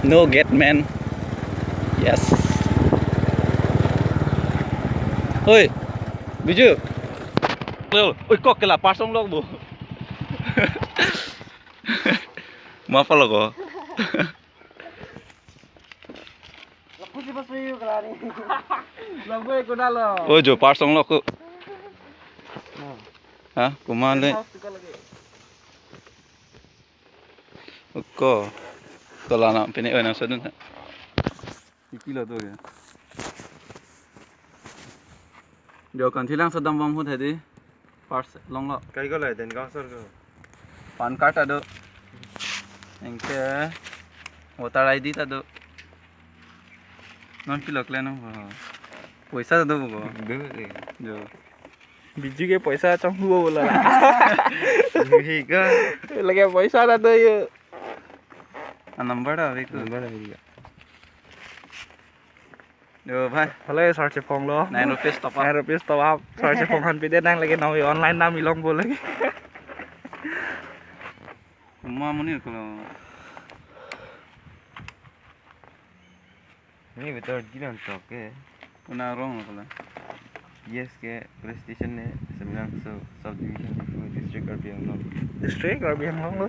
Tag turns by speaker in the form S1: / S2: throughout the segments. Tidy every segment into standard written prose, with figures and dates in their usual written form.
S1: No gate man. Yes. Oi, Biju. Oi, kok kela pasong log bu. Mau apa logo?
S2: Lagu sih pas view kelari. Lagu ikut dalam.
S1: Oh, jo pasong log ku. Hah, kumane? Ko. Kalau anak pini orang sedun. Iki lo tu ya. Jo kan thilang sedam bom hut hedi. Pars long lo.
S3: Kali kau lah, dan kau sor kau.
S1: Pan card ada. Engke voter ID ada. Non kilo klan पैसा तो दो जो
S2: Biju के पैसा trong हुआ बोला.
S3: ठीक है.
S2: लगे पैसा ना तो ये.
S1: नंबर है अभी
S3: नंबर है मेरी.
S1: जो भाई
S2: Halo search phong lo.
S1: 9 rupees top up.
S2: 9 rupees top up. Search phong han pide nang lagi nawi online na milong bol lagi.
S1: Semua muni kalau
S3: Ini betul gila untuk ke.
S1: kena wrong kalau.
S3: Yes ke police station ne Sembilan subdivision district RPM lo.
S2: District or biang long lo.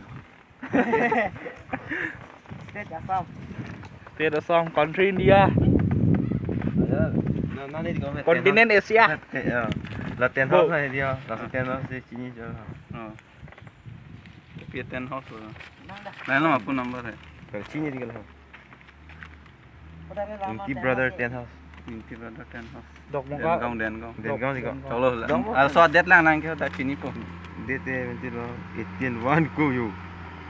S3: State Assam.
S2: State Assam, country India,
S3: Nah ni di kau.
S2: continent Asia.
S3: Ya. Latihan house lah dia. Latihan house di sini je.
S1: हाँ ये 10 house होगा नहीं ना आपको number है
S3: Kalau sini di kalau. Inti brother 10 house.
S1: इनकी वाला 10 house
S2: Dok
S1: Den
S2: muka.
S1: kau
S3: Dan kau di kau.
S1: चलो al so dead lang nang kau tak sini po
S3: Date nanti lo 18 1 go you.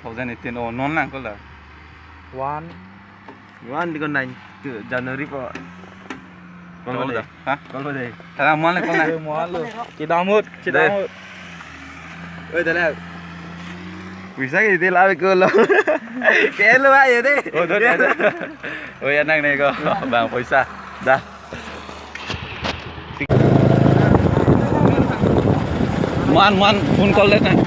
S1: 2018 oh non lang ko lah
S2: One.
S3: 1 di kau 9 Januari po.
S1: चलो dah हाँ
S3: Kalau deh.
S1: thằng mau lên con này
S2: Semua lo. Cidamut, Cidamut.
S3: Oi dah lah. Bisa ke dia lawe ke lo. Ke lo aja deh.
S1: oh thôi oh ya nang này ko bang पैसा dah man phone call lên này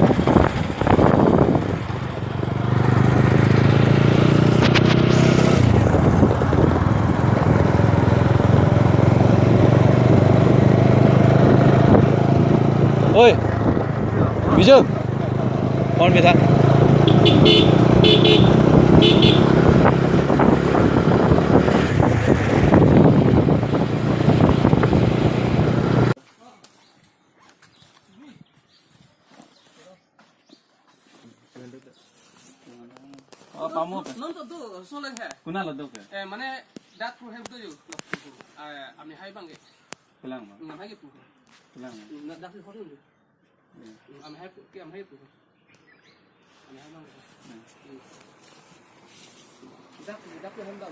S1: ôi Bí Dương con Việt Thanh kamu
S4: Nonton tuh, soalnya kayak,
S1: kuna lo dok
S4: mana dat pro help tuh, amni hai bang,
S1: pulang mah
S4: nggak hai tuh,
S1: pulang
S4: nggak dat itu tuh, amni hai, kayak amni hai tuh, amni hai bang, dat pro help tuh,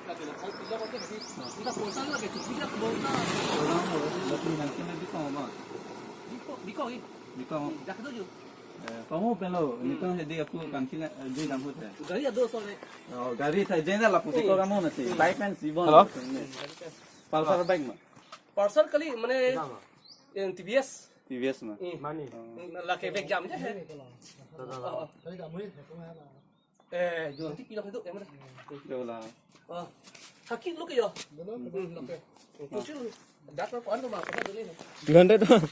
S4: tapi kalau kita mau tuh, kita bosan lagi tuh, kita bosan,
S1: orang lebih nanti nanti kamu mah
S4: di kau dat tuh,
S1: kamu pelo ini kan jadi aku kan sila jadi dalam hotel
S4: dari ada soalnya,
S1: oh gari saya jadi lah putih kau kamu nanti bike man sibon
S2: Halo?
S1: palsar bike mah
S4: parcel kali mana yang TBS,
S1: TVS mah
S3: Mani.
S4: lah kayak jam aja, jual tipi lah itu, yang mana?
S1: jauh lah
S4: Kaki lu kaya, belum, dat pro kuan tuh mah, kita dulu nih.
S2: 200 tuh.